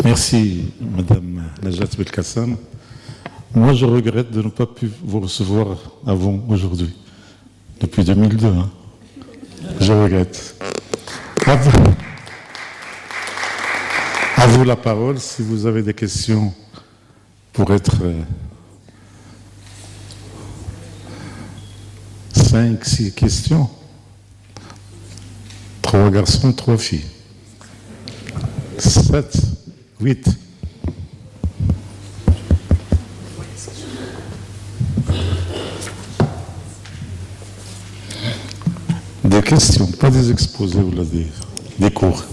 Merci, Madame Najat Belkacem. Moi, je regrette de ne pas pu vous recevoir avant aujourd'hui, depuis 2002. Hein. Je regrette. À vous la parole, si vous avez des questions pour être 5, 6 questions. 3 garçons, 3 filles. 7, 8. Des questions, pas des exposés ou des cours.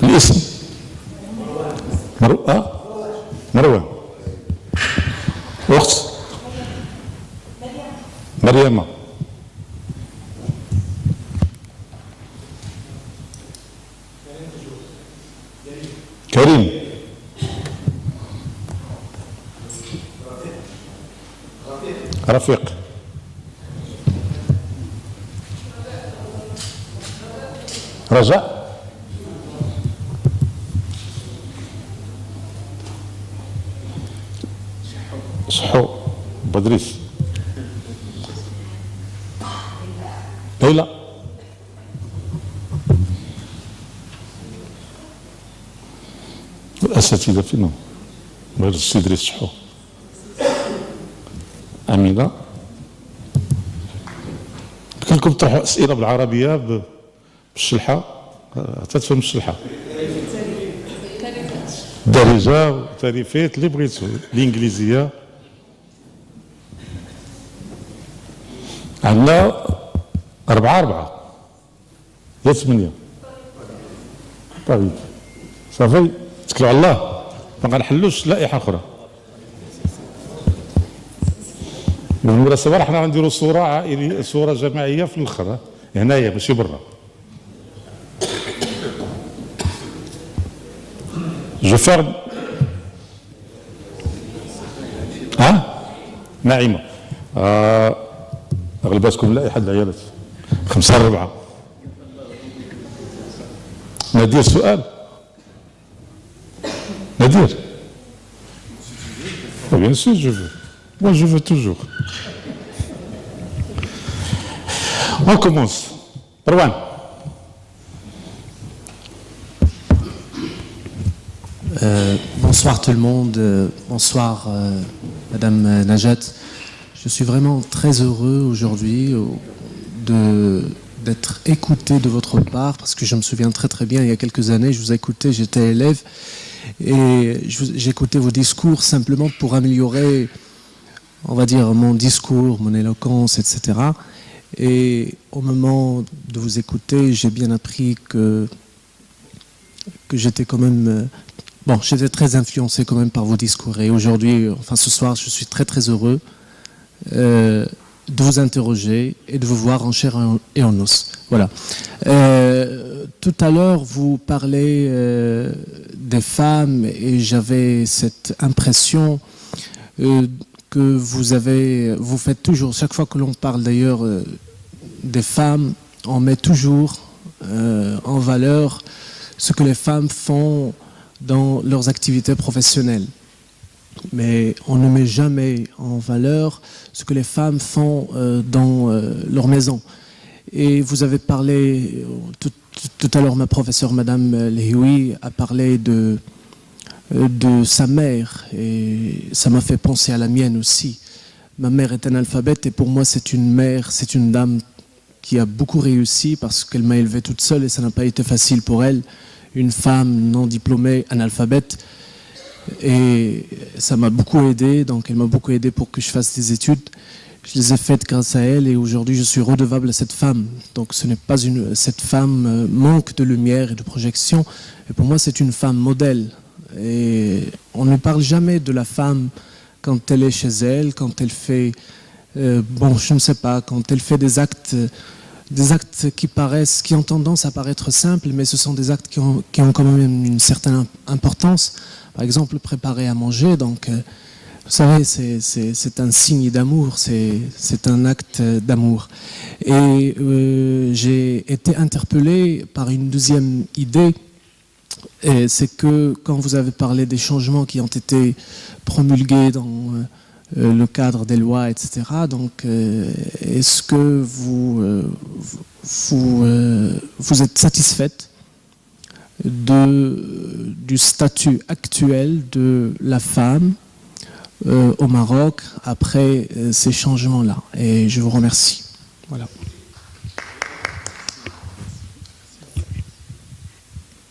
الاسم مروان أخت مريم كريم رفيق رجاء صحو بدريس ليلى الأساتذة فينهم غير السيد صحو أمينة كلكم تطرحوا أسئلة بالعربية بالشلحة تتفهم الشلحة درجة وتعريفات اللي بغيتو الإنجليزية عندنا 4 يا 8 طيب صافي تكلوا على الله ما غنحلوش لائحة أخرى بالمناسبة راه حنا غنديروا صورة عائلية صورة جماعية في الآخر هنايا ماشي برا جو فيرم ناعمة غلباتكم لائحة العيالات 5-4 ندير سؤال ندير bien sûr je veux moi je veux toujours on commence Marwan. Bonsoir tout le monde, bonsoir Madame Najat. Je suis vraiment très heureux aujourd'hui d'être écouté de votre part parce que je me souviens très bien, il y a quelques années, je vous ai écouté, j'étais élève et j'écoutais vos discours simplement pour améliorer, on va dire, mon discours, mon éloquence, etc. Et au moment de vous écouter, j'ai bien appris que j'étais quand même... Bon, j'étais très influencé quand même par vos discours et aujourd'hui, enfin ce soir, je suis très heureux de vous interroger et de vous voir en chair et en os. Voilà. Tout à l'heure, vous parlez des femmes et j'avais cette impression que vous faites toujours, chaque fois que l'on parle d'ailleurs des femmes, on met toujours en valeur ce que les femmes font dans leurs activités professionnelles. Mais on ne met jamais en valeur ce que les femmes font dans leur maison. Et vous avez parlé, tout à l'heure ma professeure Madame Lehioui a parlé de sa mère et ça m'a fait penser à la mienne aussi. Ma mère est analphabète et pour moi c'est une mère, c'est une dame qui a beaucoup réussi parce qu'elle m'a élevé toute seule et ça n'a pas été facile pour elle. Une femme non diplômée, analphabète, et ça m'a beaucoup aidé, donc elle m'a beaucoup aidé pour que je fasse des études. Je les ai faites grâce à elle et aujourd'hui je suis redevable à cette femme. Donc ce n'est pas cette femme manque de lumière et de projection, et pour moi c'est une femme modèle. Et on ne parle jamais de la femme quand elle est chez elle, quand elle fait, bon je ne sais pas, quand elle fait des actes qui ont tendance à paraître simples, mais ce sont des actes qui ont quand même une certaine importance. Par exemple, préparer à manger, donc, vous savez, c'est un signe d'amour, c'est un acte d'amour. Et j'ai été interpellé par une deuxième idée c'est que quand vous avez parlé des changements qui ont été promulgués dans le cadre des lois, etc., donc est-ce que vous êtes satisfaite du statut actuel de la femme au Maroc après ces changements-là? Et je vous remercie. Voilà.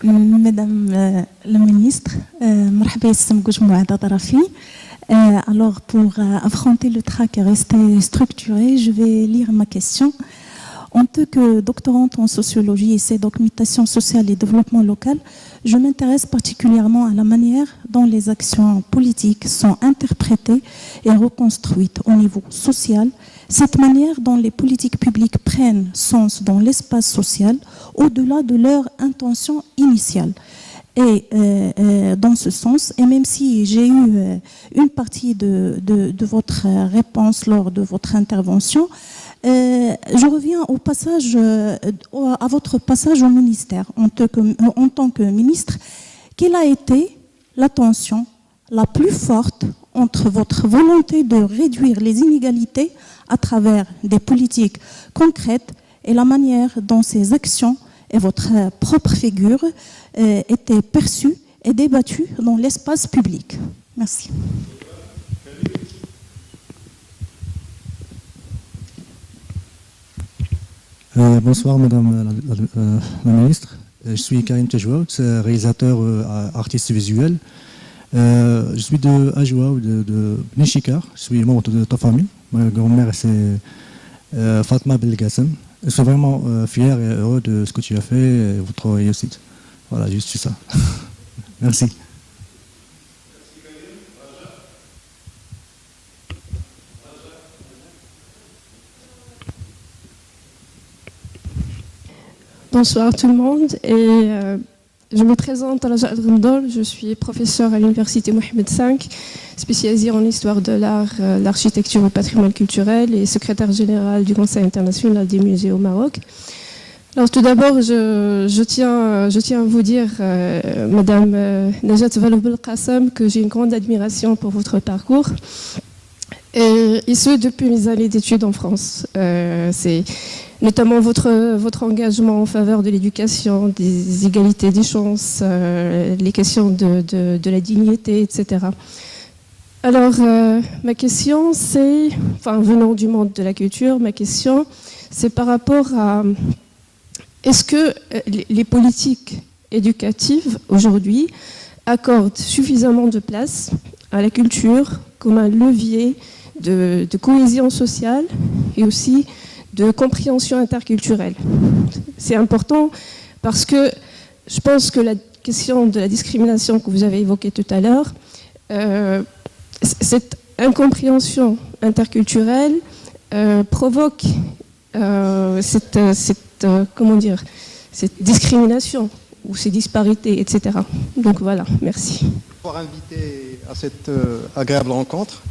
Madame la ministre, مرحبا يسمى مجموعة طرفي. Alors pour affronter le trac et rester structuré, je vais lire ma question. En tant que doctorante en sociologie et documentation sociale et développement local, je m'intéresse particulièrement à la manière dont les actions politiques sont interprétées et reconstruites au niveau social, cette manière dont les politiques publiques prennent sens dans l'espace social au-delà de leur intention initiale. Et dans ce sens, et même si j'ai eu une partie de votre réponse lors de votre intervention, je reviens au passage, à votre passage au ministère en tant que ministre. Quelle a été la tension la plus forte entre votre volonté de réduire les inégalités à travers des politiques concrètes et la manière dont ces actions et votre propre figure étaient perçues et débattues dans l'espace public? Merci. Bonsoir Madame la Ministre, je suis Karim Tejwaout, réalisateur artiste visuel. Je suis de Ajoua ou de Nishikar, je suis membre de ta famille. Ma grand-mère c'est Fatma Belgassem. Je suis vraiment fier et heureux de ce que tu as fait et votre réussite. Voilà, juste ça. Merci. Bonsoir tout le monde et je me présente à la Ramdol, je suis professeure à l'université Mohamed V, spécialisée en histoire de l'art, l'architecture et le patrimoine culturel et secrétaire générale du Conseil international des musées au Maroc. Alors tout d'abord, je tiens à vous dire, Madame Najat Vallaud-Belkacem, que j'ai une grande admiration pour votre parcours. Et ce, depuis mes années d'études en France. C'est notamment votre engagement en faveur de l'éducation, des égalités des chances, les questions de la dignité, etc. Alors, ma question, c'est, venant du monde de la culture, ma question, c'est par rapport à, est-ce que les politiques éducatives, aujourd'hui, accordent suffisamment de place à la culture comme un levier de cohésion sociale et aussi de compréhension interculturelle. C'est important parce que je pense que la question de la discrimination que vous avez évoquée tout à l'heure, cette incompréhension interculturelle provoque cette discrimination ou ces disparités, etc. Donc voilà, merci. Pour inviter à cette agréable rencontre,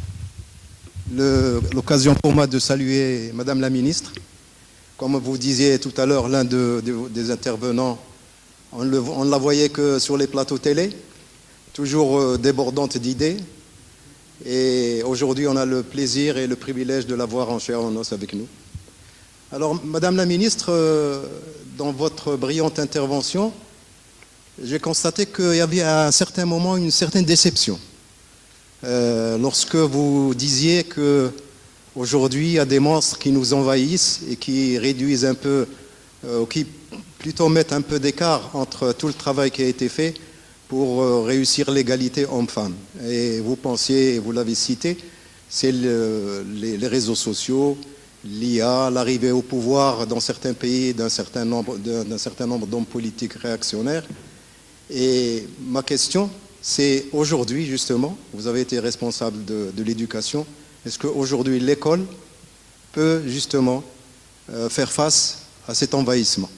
l'occasion pour moi de saluer Madame la Ministre. Comme vous disiez tout à l'heure, l'un des intervenants, on ne la voyait que sur les plateaux télé, toujours débordante d'idées. Et aujourd'hui, on a le plaisir et le privilège de la voir en chair et en os avec nous. Alors, Madame la Ministre, dans votre brillante intervention, j'ai constaté qu'il y avait à un certain moment une certaine déception. Lorsque vous disiez qu'aujourd'hui, il y a des monstres qui nous envahissent et qui réduisent un peu, qui plutôt mettent un peu d'écart entre tout le travail qui a été fait pour réussir l'égalité homme-femme. Et vous pensiez, vous l'avez cité, c'est les réseaux sociaux, l'IA, l'arrivée au pouvoir dans certains pays d'un certain nombre d'hommes politiques réactionnaires. Et ma question, c'est aujourd'hui justement, vous avez été responsable de l'éducation, est-ce qu'aujourd'hui l'école peut justement faire face à cet envahissement?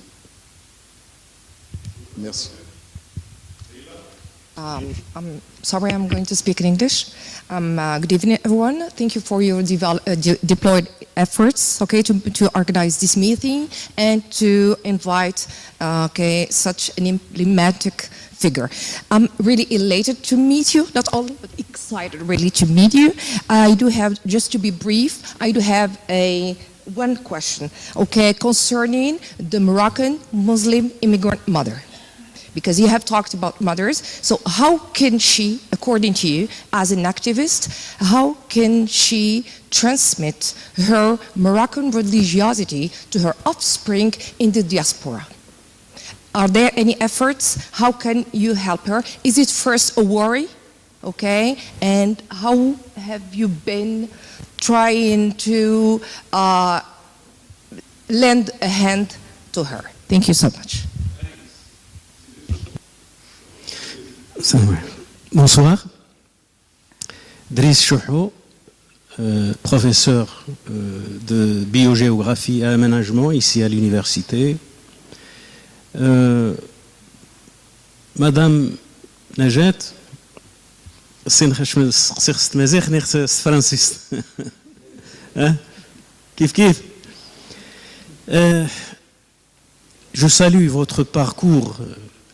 Merci. I'm sorry, I'm going to speak in English. Good evening, everyone. Thank you for your deployed efforts, okay, to organize this meeting and to invite, okay, such an emblematic figure. I'm really elated to meet you, not only, but excited really to meet you. I do have, just to be brief, I do have one question, okay, concerning the Moroccan Muslim immigrant mother. Because you have talked about mothers, so how can she, according to you, as an activist, how can she transmit her Moroccan religiosity to her offspring in the diaspora? Are there any efforts? How can you help her? Is it first a worry? Okay, and how have you been trying to lend a hand to her? Thank you so much. Bonsoir. Driss Chouhou, professeur de biogéographie et aménagement ici à l'université. Madame Najet, je salue votre parcours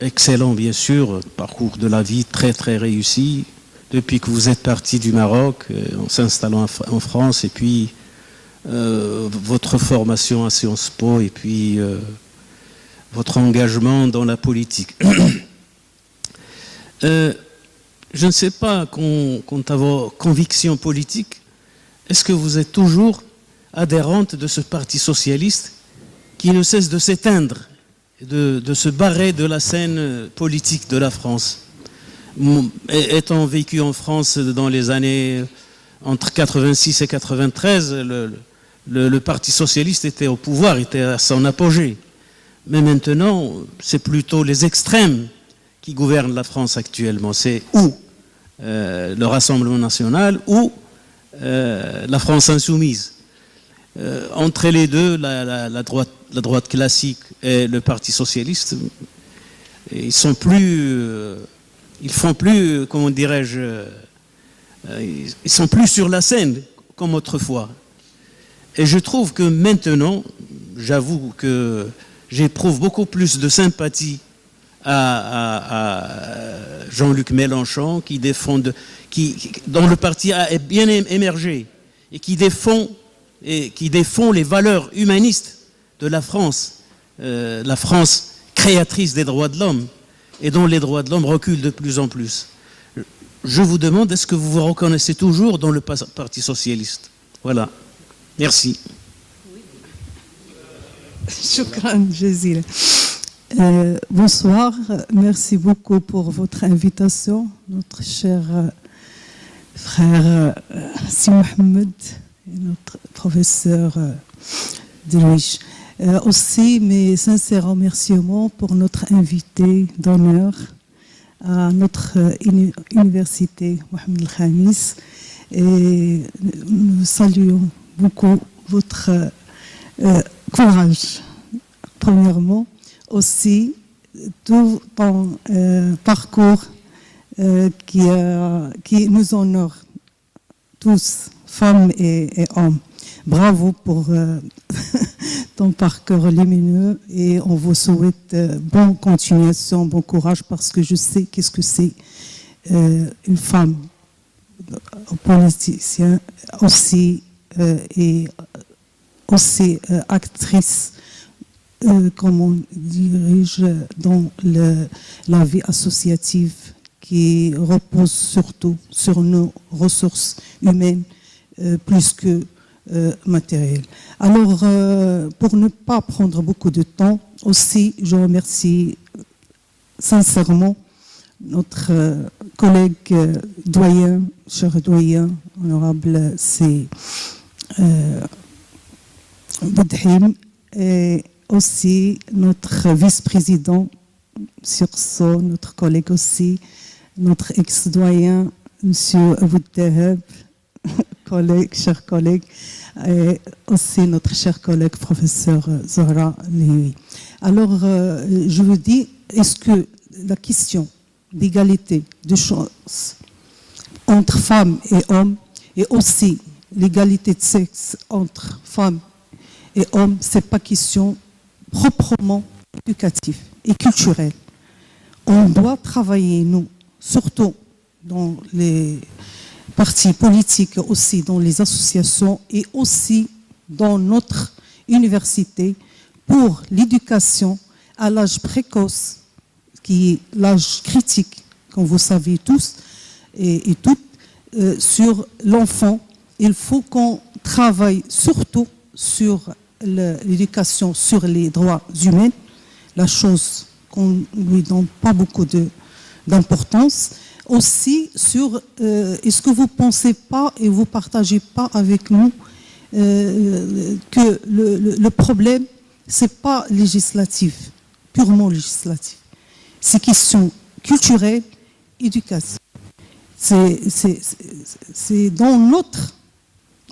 excellent, bien sûr, parcours de la vie très très réussi depuis que vous êtes parti du Maroc en s'installant en France, et puis votre formation à Sciences Po, et puis votre engagement dans la politique. Je ne sais pas, quant à vos convictions politiques, est-ce que vous êtes toujours adhérente de ce parti socialiste qui ne cesse de s'éteindre, de se barrer de la scène politique de la France? Étant vécu en France dans les années entre 86 et 93, le Parti socialiste était au pouvoir, était à son apogée. Mais maintenant, c'est plutôt les extrêmes qui gouvernent la France actuellement. C'est ou le Rassemblement national ou la France insoumise. Entre les deux, la droite classique et le Parti socialiste, ils font plus, comment dirais-je, ils sont plus sur la scène comme autrefois. Et je trouve que maintenant, j'avoue que j'éprouve beaucoup plus de sympathie à Jean-Luc Mélenchon, dont le parti a bien émergé et qui défend les valeurs humanistes de la France créatrice des droits de l'homme, et dont les droits de l'homme reculent de plus en plus. Je vous demande, est-ce que vous vous reconnaissez toujours dans le Parti socialiste? Voilà. Merci. Shukran Jazil. Bonsoir, merci beaucoup pour votre invitation, notre cher frère Si Mohamed et notre professeur Delouiche. Aussi mes sincères remerciements pour notre invité d'honneur à notre université Mohamed El Khamis, et nous saluons beaucoup votre courage. Premièrement, aussi tout ton parcours qui nous honore tous, femmes et hommes. Bravo pour ton parcours lumineux, et on vous souhaite bonne continuation, bon courage, parce que je sais qu'est-ce que c'est une femme politicien aussi, et aussi actrice, comme on dirige dans la vie associative qui repose surtout sur nos ressources humaines plus que matériel. Alors, pour ne pas prendre beaucoup de temps, aussi, je remercie sincèrement notre collègue doyen, cher doyen, honorable c'est Badhim, et aussi notre vice-président Sursaut, notre collègue aussi, notre ex-doyen, monsieur Aboud Dahab, collègue, cher collègue, et aussi notre cher collègue professeur Zahra Lehi. Alors, je vous dis, est-ce que la question d'égalité de chance entre femmes et hommes, et aussi l'égalité de sexe entre femmes et hommes, ce n'est pas question proprement éducative et culturelle. On doit travailler, nous, surtout dans les partis politiques, aussi dans les associations et aussi dans notre université pour l'éducation à l'âge précoce, qui est l'âge critique, comme vous savez tous et toutes, sur l'enfant. Il faut qu'on travaille surtout sur l'éducation sur les droits humains, la chose qu'on ne lui donne pas beaucoup d'importance. Aussi sur, est-ce que vous ne pensez pas et vous ne partagez pas avec nous que le problème, ce n'est pas législatif, purement législatif. C'est question culturelle, éducative. C'est dans notre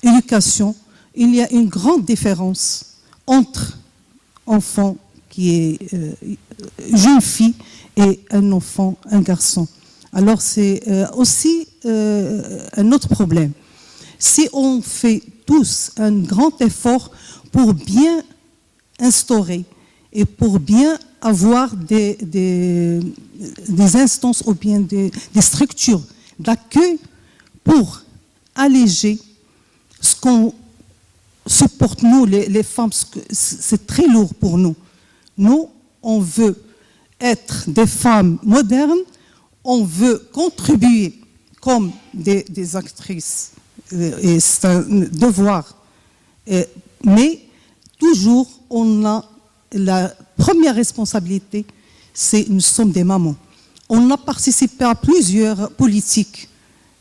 éducation, il y a une grande différence entre enfant qui est jeune fille et un enfant, un garçon. Alors c'est aussi un autre problème. Si on fait tous un grand effort pour bien instaurer et pour bien avoir des instances ou bien des structures d'accueil pour alléger ce qu'on supporte, nous, les femmes, c'est très lourd pour nous. Nous, on veut être des femmes modernes, on veut contribuer comme des actrices, et c'est un devoir. Mais toujours, on a la première responsabilité, c'est nous sommes des mamans. On a participé à plusieurs politiques,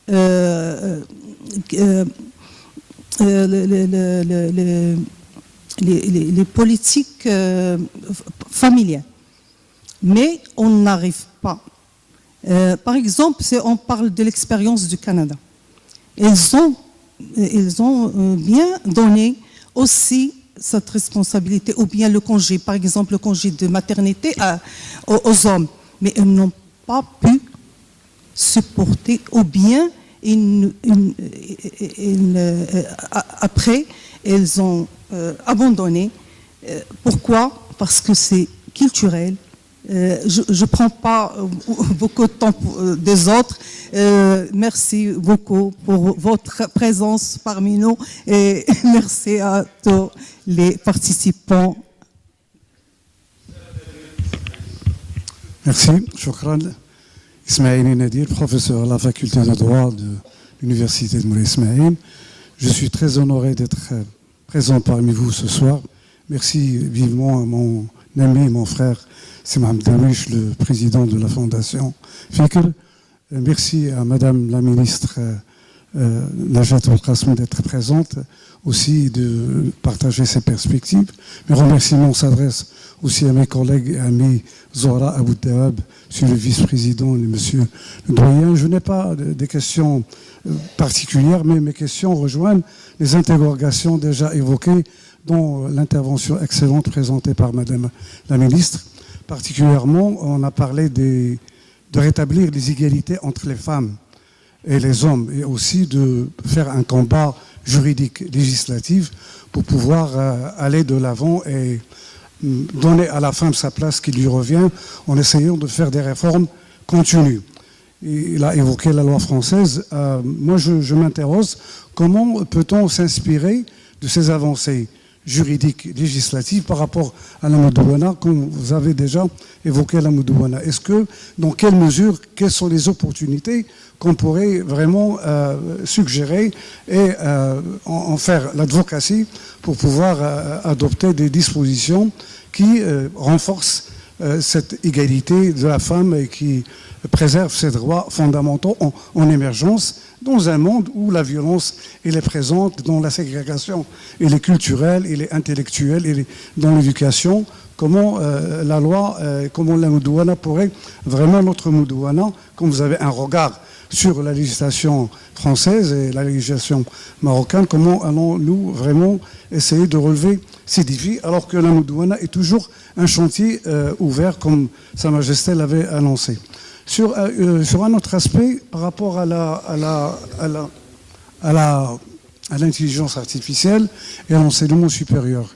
les politiques familiales, mais on n'arrive pas. Par exemple, si on parle de l'expérience du Canada, ils ont bien donné aussi cette responsabilité, ou bien le congé, par exemple le congé de maternité aux hommes, mais ils n'ont pas pu supporter, ou bien après ils ont abandonné. Pourquoi? Parce que c'est culturel. Je ne prends pas beaucoup de temps des autres. Merci beaucoup pour votre présence parmi nous et merci à tous les participants. Merci. Shukran. Ismaïl Nadir, professeur à la faculté de droit de l'université de Moulay Ismaïl. Je suis très honoré d'être présent parmi vous ce soir. Merci vivement à mon ami, mon frère, Mohamed Darwish, le président de la fondation Fikr. Merci à Madame la ministre Najat Al-Qasmi d'être présente, aussi de partager ses perspectives. Mes remerciements s'adressent aussi à mes collègues et amis Zora Abou-Dawab, monsieur le vice-président et monsieur le doyen. Je n'ai pas de questions particulières, mais mes questions rejoignent les interrogations déjà évoquées dans l'intervention excellente présentée par Madame la ministre. Particulièrement, on a parlé de rétablir les égalités entre les femmes et les hommes, et aussi de faire un combat juridique, législatif, pour pouvoir aller de l'avant et donner à la femme sa place qui lui revient, en essayant de faire des réformes continues. Il a évoqué la loi française. Moi, je m'interroge, comment peut-on s'inspirer de ces avancées juridique, législative par rapport à la Moudouana, comme vous avez déjà évoqué la Moudouana. Est-ce que, dans quelle mesure, quelles sont les opportunités qu'on pourrait vraiment suggérer et en faire l'advocacy pour pouvoir adopter des dispositions qui renforcent cette égalité de la femme et qui préservent ses droits fondamentaux en émergence dans un monde où la violence elle est présente, dont la ségrégation elle est culturelle, elle est intellectuelle, elle est dans l'éducation. Comment la loi, comment la Moudouana pourrait vraiment, notre Moudouana, comme vous avez un regard sur la législation française et la législation marocaine, comment allons-nous vraiment essayer de relever ces défis, alors que la Moudouana est toujours un chantier ouvert, comme Sa Majesté l'avait annoncé. Sur un autre aspect, par rapport à l'intelligence artificielle et à l'enseignement supérieur.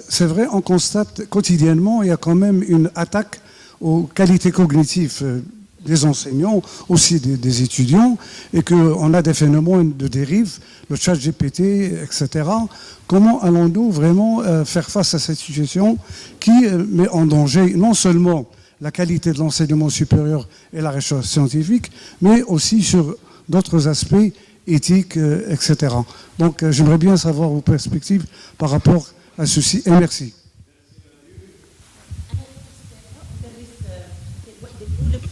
C'est vrai, on constate quotidiennement, il y a quand même une attaque aux qualités cognitives des enseignants, aussi des étudiants, et qu'on a des phénomènes de dérive, le chat GPT, etc. Comment allons-nous vraiment faire face à cette situation qui met en danger non seulement la qualité de l'enseignement supérieur et la recherche scientifique, mais aussi sur d'autres aspects éthiques, etc. Donc j'aimerais bien savoir vos perspectives par rapport à ceci, et merci.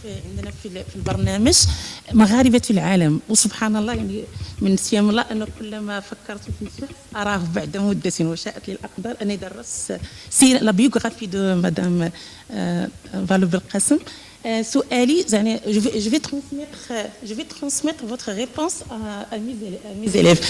عندنا في البرنامج مغاربة في العالم وسبحان الله يعني من سيام الله أنه كلما فكرت في شخص أراه بعد مدة وشاءت لي الأقدار أن يدرس سيرة لا بيوغرافي دو مدام فالو بالقاسم. سؤالي يعني je vais transmettre votre réponse à mes élèves.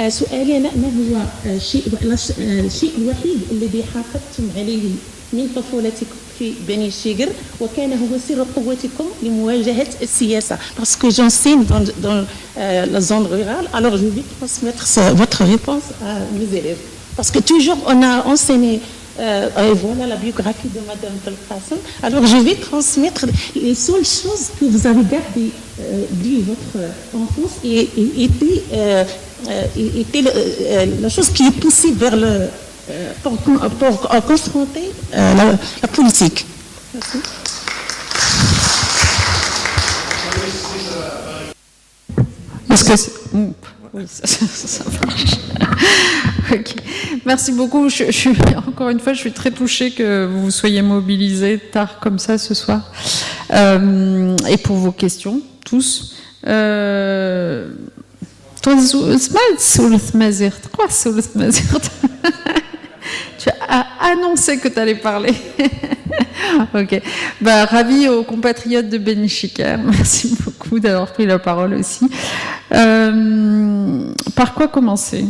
سؤالي أنا ما هو الشيء الوحيد الذي حافظتم عليه من طفولتكم في بني شيغر وكان هو سر قوتكم لمواجهة السياسة parce que j'enseigne dans la zone rurale alors je vais transmettre votre réponse à mes élèves parce que toujours on a enseigné et voilà la biographie de Madame Belkacem. Alors je vais transmettre les seules choses que vous avez gardées de votre enfance et était la chose qui est poussée vers le pour confronter la politique. Merci. Est-ce que oui, ça marche. Okay. Merci beaucoup. Encore une fois, je suis très touchée que vous soyez mobilisés tard comme ça ce soir. Et pour vos questions, tous. Tu as annoncé que tu allais parler. Ok. Bah, ravi aux compatriotes de Beni Chiker. Merci beaucoup d'avoir pris la parole aussi. Par quoi commencer ?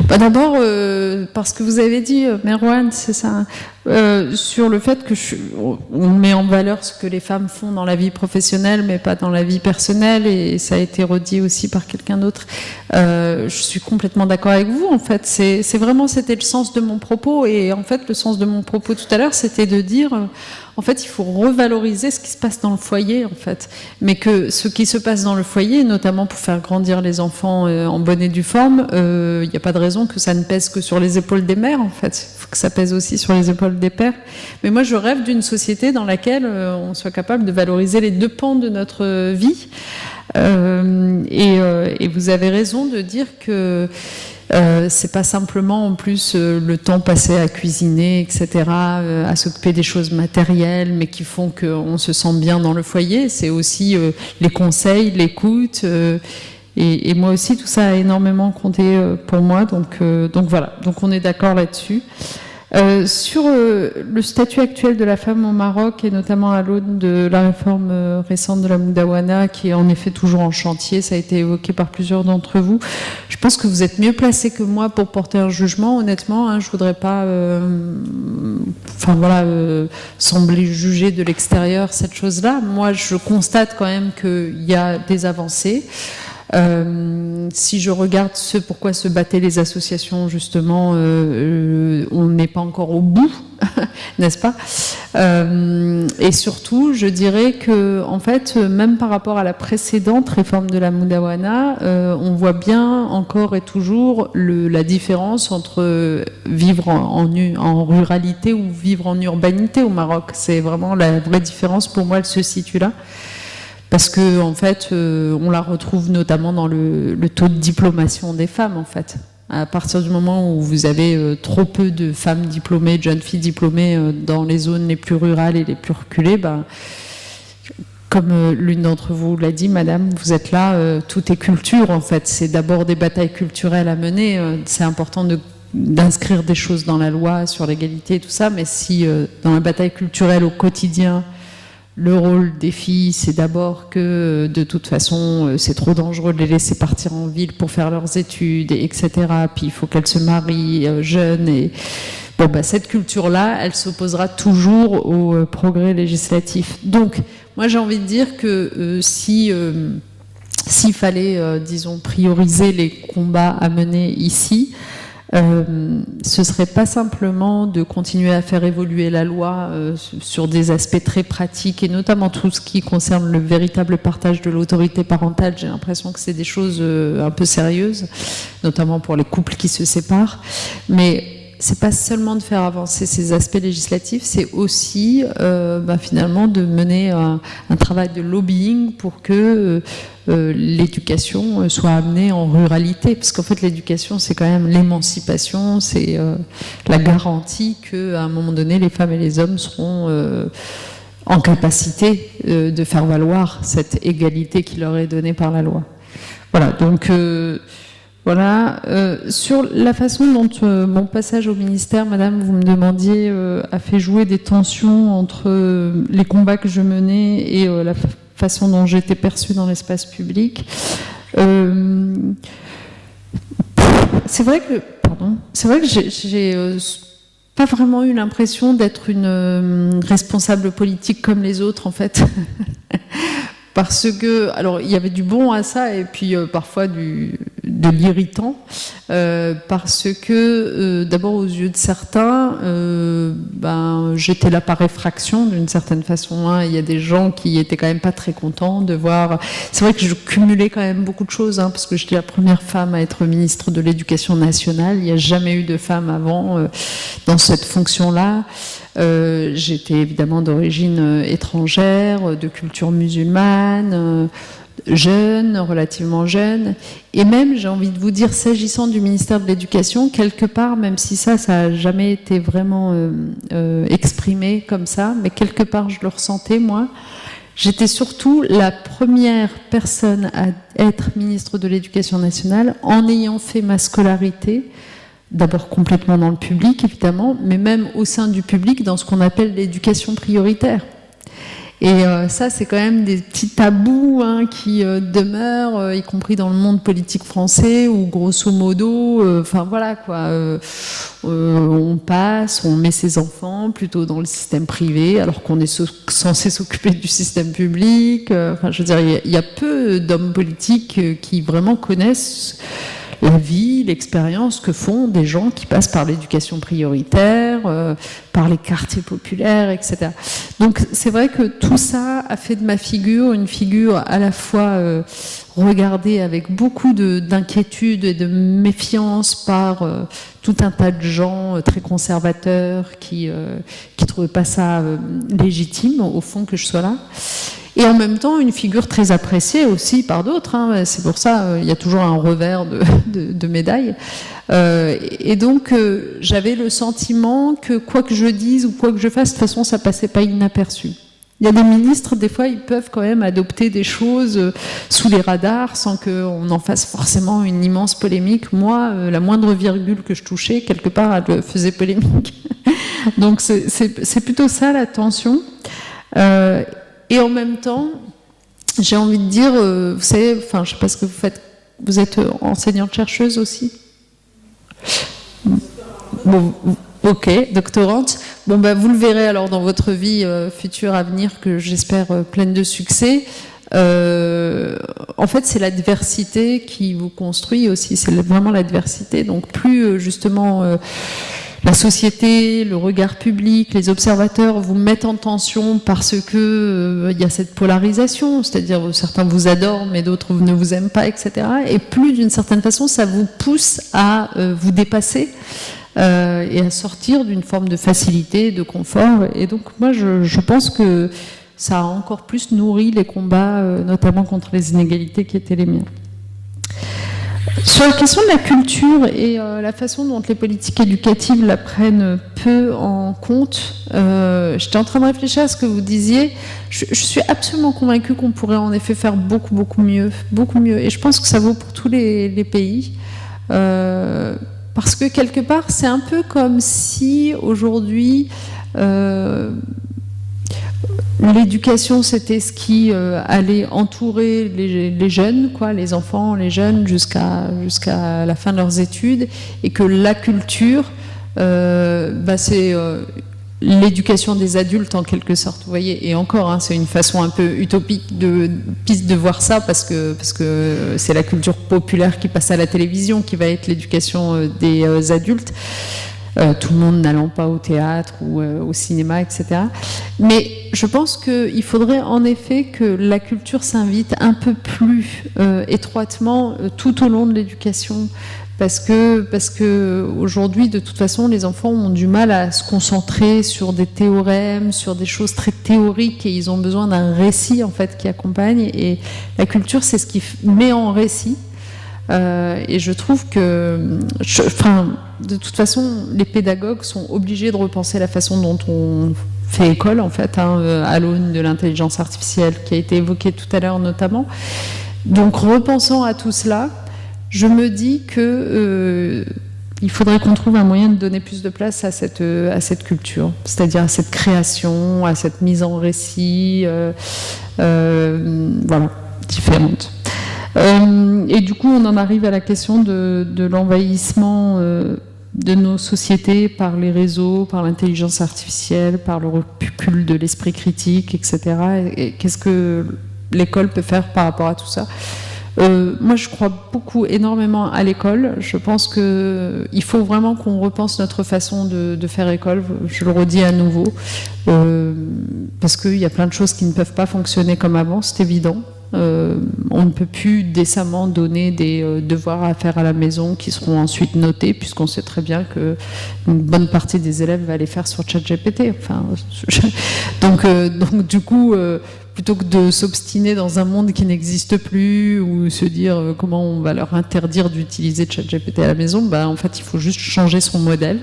Bah d'abord, parce que vous avez dit, Merwan, c'est ça, sur le fait que on met en valeur ce que les femmes font dans la vie professionnelle, mais pas dans la vie personnelle, et ça a été redit aussi par quelqu'un d'autre. Je suis complètement d'accord avec vous. En fait, c'est vraiment, c'était le sens de mon propos, et en fait, le sens de mon propos tout à l'heure, c'était de dire. En fait, il faut revaloriser ce qui se passe dans le foyer, en fait. Mais que ce qui se passe dans le foyer, notamment pour faire grandir les enfants en bonne et due forme, il n'y a pas de raison que ça ne pèse que sur les épaules des mères, en fait. Il faut que ça pèse aussi sur les épaules des pères. Mais moi, je rêve d'une société dans laquelle on soit capable de valoriser les deux pans de notre vie. Et vous avez raison de dire que c'est pas simplement en plus le temps passé à cuisiner, etc., à s'occuper des choses matérielles, mais qui font qu'on se sent bien dans le foyer. C'est aussi les conseils, l'écoute. Et moi aussi, tout ça a énormément compté pour moi. Donc voilà. Donc on est d'accord là-dessus. Sur le statut actuel de la femme au Maroc et notamment à l'aune de la réforme récente de la Moudawana qui est en effet toujours en chantier, ça a été évoqué par plusieurs d'entre vous. Je pense que vous êtes mieux placé que moi pour porter un jugement, honnêtement. Hein, je voudrais pas, sembler juger de l'extérieur cette chose-là. Moi, je constate quand même qu'il y a des avancées. Si je regarde pourquoi se battaient les associations, justement, on n'est pas encore au bout, n'est-ce pas ? Et surtout, je dirais que, en fait, même par rapport à la précédente réforme de la Moudawana, on voit bien encore et toujours la différence entre vivre en ruralité ou vivre en urbanité au Maroc. C'est vraiment la vraie différence, pour moi, elle se situe là. Parce que en fait, on la retrouve notamment dans le taux de diplomation des femmes, en fait. À partir du moment où vous avez trop peu de femmes diplômées, de jeunes filles diplômées dans les zones les plus rurales et les plus reculées, comme l'une d'entre vous l'a dit, madame, vous êtes là, tout est culture, en fait. C'est d'abord des batailles culturelles à mener. C'est important d'inscrire des choses dans la loi sur l'égalité et tout ça, mais si dans la bataille culturelle au quotidien, le rôle des filles, c'est d'abord que de toute façon, c'est trop dangereux de les laisser partir en ville pour faire leurs études, etc. Puis il faut qu'elles se marient jeunes. Et bon, bah, cette culture-là, elle s'opposera toujours au progrès législatif. Donc, moi, j'ai envie de dire que s'il fallait, disons, prioriser les combats à mener ici, ce serait pas simplement de continuer à faire évoluer la loi sur des aspects très pratiques et notamment tout ce qui concerne le véritable partage de l'autorité parentale. J'ai l'impression que c'est des choses un peu sérieuses, notamment pour les couples qui se séparent. Mais c'est pas seulement de faire avancer ces aspects législatifs, c'est aussi finalement de mener un travail de lobbying pour que l'éducation soit amenée en ruralité, parce qu'en fait l'éducation c'est quand même l'émancipation, c'est la garantie qu'à un moment donné les femmes et les hommes seront en capacité de faire valoir cette égalité qui leur est donnée par la loi. Voilà, donc voilà. Sur la façon dont mon passage au ministère, madame, vous me demandiez, a fait jouer des tensions entre les combats que je menais et la façon dont j'étais perçue dans l'espace public. C'est vrai que j'ai pas vraiment eu l'impression d'être une responsable politique comme les autres, en fait. Parce que, alors, il y avait du bon à ça et puis parfois de l'irritant, parce que, d'abord, aux yeux de certains, j'étais là par effraction, d'une certaine façon. Hein. Il y a des gens qui étaient quand même pas très contents de voir. C'est vrai que je cumulais quand même beaucoup de choses, hein, parce que j'étais la première femme à être ministre de l'Éducation nationale. Il n'y a jamais eu de femme avant dans cette fonction-là. J'étais évidemment d'origine étrangère, de culture musulmane, jeune, relativement jeune. Et même, j'ai envie de vous dire, s'agissant du ministère de l'Éducation, quelque part, même si ça n'a jamais été vraiment exprimé comme ça, mais quelque part, je le ressentais, moi. J'étais surtout la première personne à être ministre de l'Éducation nationale en ayant fait ma scolarité, d'abord complètement dans le public, évidemment, mais même au sein du public, dans ce qu'on appelle l'éducation prioritaire. Et ça, c'est quand même des petits tabous qui demeurent, y compris dans le monde politique français, où grosso modo, voilà quoi, on met ses enfants plutôt dans le système privé, alors qu'on est censé s'occuper du système public. Je veux dire, il y a peu d'hommes politiques qui vraiment connaissent la vie, l'expérience que font des gens qui passent par l'éducation prioritaire, par les quartiers populaires, etc. Donc c'est vrai que tout ça a fait de ma figure une figure à la fois regardée avec beaucoup d'inquiétude et de méfiance par tout un tas de gens très conservateurs qui trouvaient pas ça légitime, au fond, que je sois là. Et en même temps, une figure très appréciée aussi par d'autres. Hein. C'est pour ça, il y a toujours un revers de médaille. Et donc, j'avais le sentiment que quoi que je dise ou quoi que je fasse, de toute façon, ça passait pas inaperçu. Il y a des ministres, des fois, ils peuvent quand même adopter des choses sous les radars sans qu'on en fasse forcément une immense polémique. Moi, la moindre virgule que je touchais, quelque part, elle faisait polémique. Donc, c'est plutôt ça, la tension. Et en même temps, j'ai envie de dire, vous savez, je sais pas ce que vous faites, vous êtes enseignante-chercheuse aussi ? Bon, ok, doctorante. Bon, vous le verrez alors dans votre vie future à venir, que j'espère pleine de succès. En fait, c'est l'adversité qui vous construit aussi, c'est vraiment l'adversité. Donc plus justement la société, le regard public, les observateurs vous mettent en tension parce que y a cette polarisation, c'est-à-dire certains vous adorent mais d'autres ne vous aiment pas, etc. Et plus d'une certaine façon, ça vous pousse à vous dépasser et à sortir d'une forme de facilité, de confort. Et donc moi, je pense que ça a encore plus nourri les combats, notamment contre les inégalités qui étaient les miens. Sur la question de la culture et la façon dont les politiques éducatives la prennent peu en compte, j'étais en train de réfléchir à ce que vous disiez. Je suis absolument convaincue qu'on pourrait en effet faire beaucoup mieux. Et je pense que ça vaut pour tous les pays. Parce que quelque part, c'est un peu comme si aujourd'hui l'éducation, c'était ce qui allait entourer les jeunes, les enfants, les jeunes, jusqu'à la fin de leurs études, et que la culture, c'est l'éducation des adultes en quelque sorte, vous voyez. Et encore, c'est une façon un peu utopique de voir ça parce que c'est la culture populaire qui passe à la télévision qui va être l'éducation des adultes. Tout le monde n'allant pas au théâtre ou au cinéma, etc. Mais je pense qu'il faudrait en effet que la culture s'invite un peu plus étroitement tout au long de l'éducation. Parce que aujourd'hui, de toute façon, les enfants ont du mal à se concentrer sur des théorèmes, sur des choses très théoriques, et ils ont besoin d'un récit en fait qui accompagne. Et la culture, c'est ce qui met en récit. Et je trouve que, de toute façon, les pédagogues sont obligés de repenser la façon dont on fait école, en fait, à l'aune de l'intelligence artificielle qui a été évoquée tout à l'heure notamment. Donc, repensant à tout cela, je me dis que il faudrait qu'on trouve un moyen de donner plus de place à cette culture, c'est-à-dire à cette création, à cette mise en récit, voilà, différente. Et du coup, on en arrive à la question de l'envahissement de nos sociétés par les réseaux, par l'intelligence artificielle, par le recul de l'esprit critique, etc. Et qu'est-ce que l'école peut faire par rapport à tout ça ? Moi, je crois énormément à l'école. Je pense qu'il faut vraiment qu'on repense notre façon de faire école. Je le redis à nouveau, parce qu'il y a plein de choses qui ne peuvent pas fonctionner comme avant, c'est évident. On ne peut plus décemment donner des devoirs à faire à la maison qui seront ensuite notés, puisqu'on sait très bien qu'une bonne partie des élèves va les faire sur ChatGPT. Donc du coup, plutôt que de s'obstiner dans un monde qui n'existe plus ou se dire comment on va leur interdire d'utiliser ChatGPT à la maison, en fait, il faut juste changer son modèle.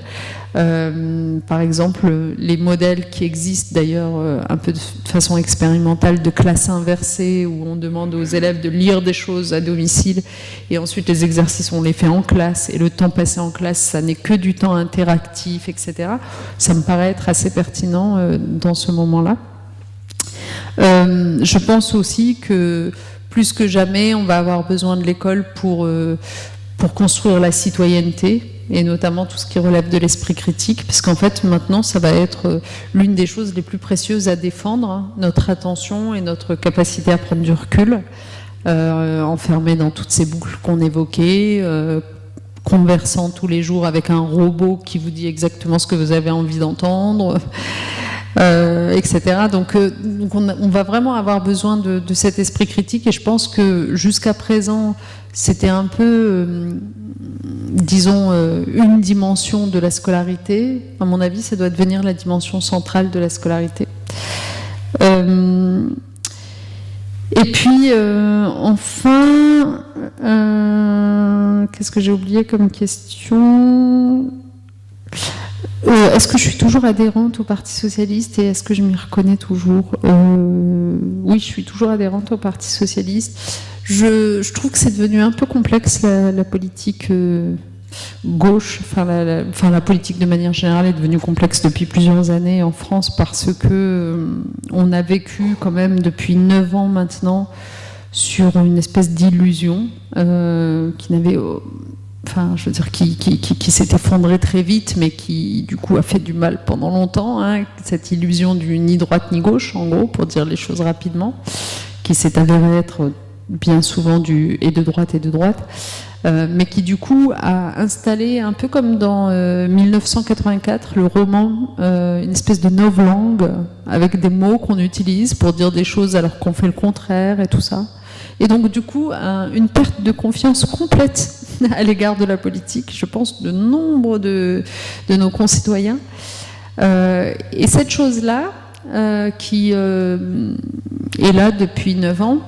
Par exemple, les modèles qui existent d'ailleurs un peu de façon expérimentale de classe inversée, où on demande aux élèves de lire des choses à domicile et ensuite les exercices on les fait en classe et le temps passé en classe ça n'est que du temps interactif, etc. Ça me paraît être assez pertinent dans ce moment-là. Je pense aussi que plus que jamais on va avoir besoin de l'école pour construire la citoyenneté, et notamment tout ce qui relève de l'esprit critique, parce qu'en fait maintenant ça va être l'une des choses les plus précieuses à défendre, notre attention et notre capacité à prendre du recul, enfermés dans toutes ces boucles qu'on évoquait, conversant tous les jours avec un robot qui vous dit exactement ce que vous avez envie d'entendre, etc. Donc on va vraiment avoir besoin de cet esprit critique, et je pense que jusqu'à présent c'était un peu, disons, une dimension de la scolarité. À mon avis, ça doit devenir la dimension centrale de la scolarité. Et puis, enfin, qu'est-ce que j'ai oublié comme question ? Est-ce que je suis toujours adhérente au Parti Socialiste et est-ce que je m'y reconnais toujours ? Oui, je suis toujours adhérente au Parti Socialiste. Je trouve que c'est devenu un peu complexe la politique gauche, la politique de manière générale est devenue complexe depuis plusieurs années en France parce que on a vécu quand même depuis 9 ans maintenant sur une espèce d'illusion qui n'avait... qui s'est effondrée très vite, mais qui, du coup, a fait du mal pendant longtemps, cette illusion du ni droite ni gauche, en gros, pour dire les choses rapidement, qui s'est avérée être bien souvent du et de droite, mais qui, du coup, a installé, un peu comme dans 1984, le roman, une espèce de novlangue, avec des mots qu'on utilise pour dire des choses alors qu'on fait le contraire et tout ça. Et donc, du coup, une perte de confiance complète à l'égard de la politique, je pense, de nombre de nos concitoyens. Et cette chose-là, qui est là depuis 9 ans,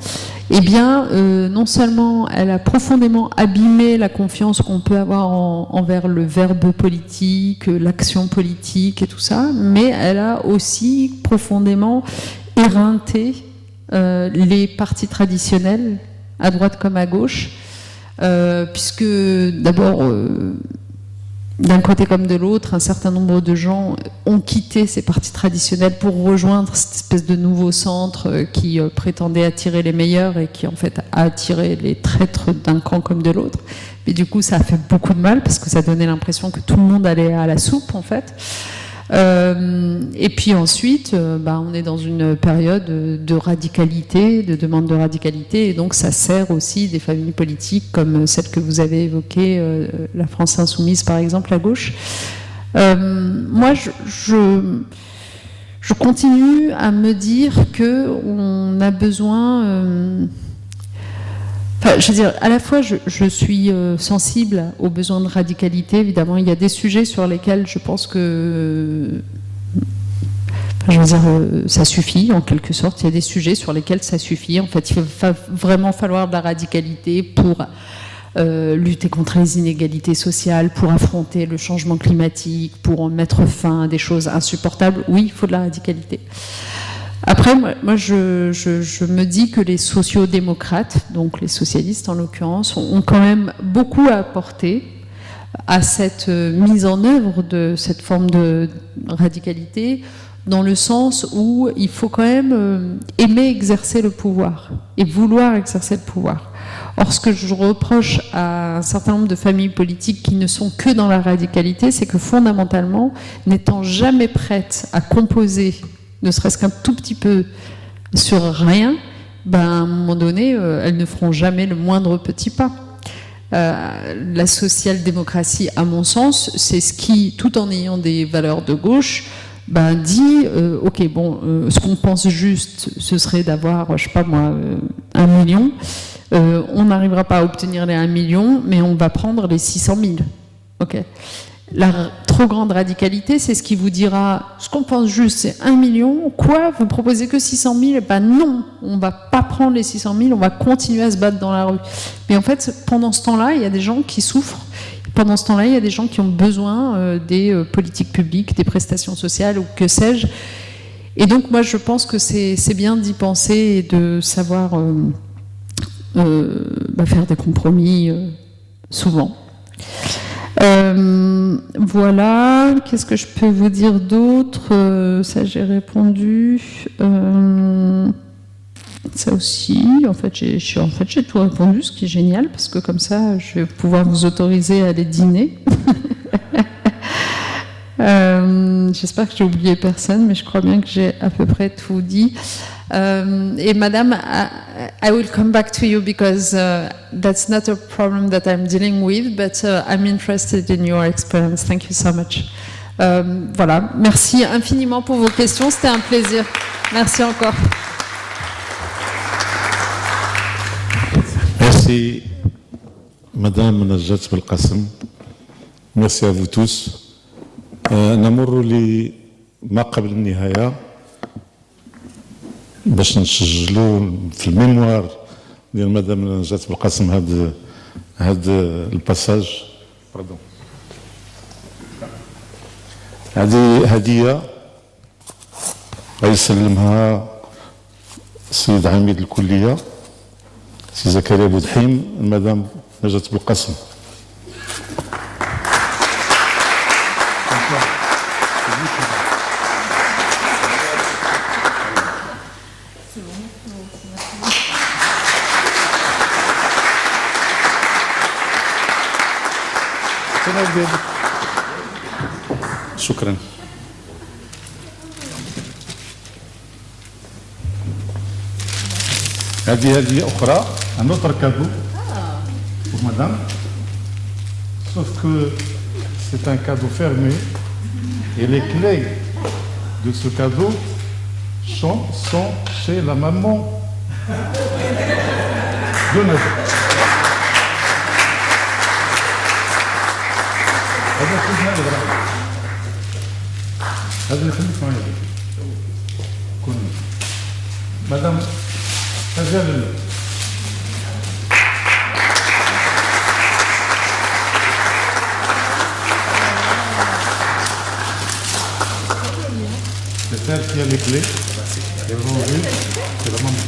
eh bien, non seulement elle a profondément abîmé la confiance qu'on peut avoir envers le verbe politique, l'action politique et tout ça, mais elle a aussi profondément éreinté les partis traditionnels, à droite comme à gauche, puisque d'abord, d'un côté comme de l'autre, un certain nombre de gens ont quitté ces partis traditionnels pour rejoindre cette espèce de nouveau centre qui prétendait attirer les meilleurs et qui en fait a attiré les traîtres d'un camp comme de l'autre. Mais du coup, ça a fait beaucoup de mal parce que ça donnait l'impression que tout le monde allait à la soupe, en fait. Et puis ensuite, on est dans une période de radicalité, de demande de radicalité, et donc ça sert aussi des familles politiques comme celle que vous avez évoquée, la France Insoumise par exemple, à gauche. Moi, je continue à me dire qu'on a besoin... je veux dire, à la fois, je suis sensible aux besoins de radicalité. Évidemment, il y a des sujets sur lesquels je pense que... ça suffit, en quelque sorte. Il y a des sujets sur lesquels ça suffit. En fait, il va vraiment falloir de la radicalité pour lutter contre les inégalités sociales, pour affronter le changement climatique, pour mettre fin à des choses insupportables. Oui, il faut de la radicalité. Après, moi je me dis que les sociodémocrates, donc les socialistes en l'occurrence, ont quand même beaucoup à apporter à cette mise en œuvre de cette forme de radicalité, dans le sens où il faut quand même aimer exercer le pouvoir et vouloir exercer le pouvoir. Or, ce que je reproche à un certain nombre de familles politiques qui ne sont que dans la radicalité, c'est que fondamentalement, n'étant jamais prêtes à composer, ne serait-ce qu'un tout petit peu sur rien, à un moment donné, elles ne feront jamais le moindre petit pas. La social-démocratie, à mon sens, c'est ce qui, tout en ayant des valeurs de gauche, dit, ok, ce qu'on pense juste, ce serait d'avoir, je sais pas moi, 1 million. On n'arrivera pas à obtenir les 1 million, mais on va prendre les 600 000. Ok. La trop grande radicalité, c'est ce qui vous dira, ce qu'on pense juste, c'est 1 million. Quoi? Vous proposez que 600 000? Non, on va pas prendre les 600 000, on va continuer à se battre dans la rue. Mais en fait, pendant ce temps-là, il y a des gens qui souffrent. Pendant ce temps-là, il y a des gens qui ont besoin des politiques publiques, des prestations sociales ou que sais-je. Et donc, moi, je pense que c'est bien d'y penser et de savoir faire des compromis souvent. Voilà, qu'est-ce que je peux vous dire d'autre? Ça, j'ai répondu. Ça aussi, en fait, j'ai tout répondu, ce qui est génial, parce que comme ça, je vais pouvoir vous autoriser à aller dîner. J'espère que j'ai oublié personne, mais je crois bien que j'ai à peu près tout dit. Et madame, I will come back to you because that's not a problem that I'm dealing with, but I'm interested in your experience. Thank you so much. Voilà, merci infiniment pour vos questions, c'était un plaisir. Merci encore. Merci, Madame Najat Belkacem. Merci à vous tous. نمر لما قبل النهاية باش نسجلوا في الميموار ديال مدام نجاة بالقاسم هاد الباساج. هذه هدية غيسلمها السيد عميد الكلية سي زكريا بودحيم المدام نجاة بالقاسم. شكرا. هذه هدية أخرى un autre cadeau pour madame, sauf que c'est un cadeau fermé et les clés de ce cadeau sont chez la maman de Najat. هذا اللي خليك معايا كون مدام تجلل c'est elle qui a les clés et vous voyez c'est la maman.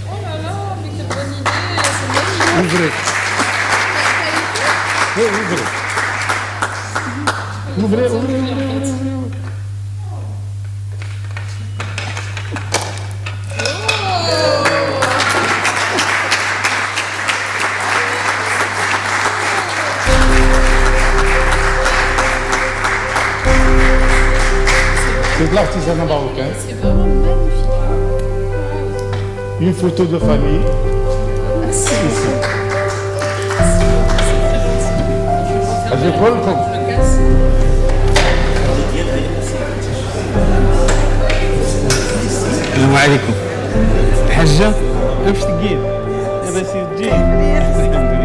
Oh là là, mais quelle bonne idée. Ouvrez. Oui, ouvrez. Ouvrez, ouvrez, ouvrez, ouvrez. C'est de l'artisanat marocain. C'est vraiment magnifique. Une photo de famille. Merci. Ici. Je prends le compte. السلام عليكم. الحجة واش تقيل؟ لاباس تجي؟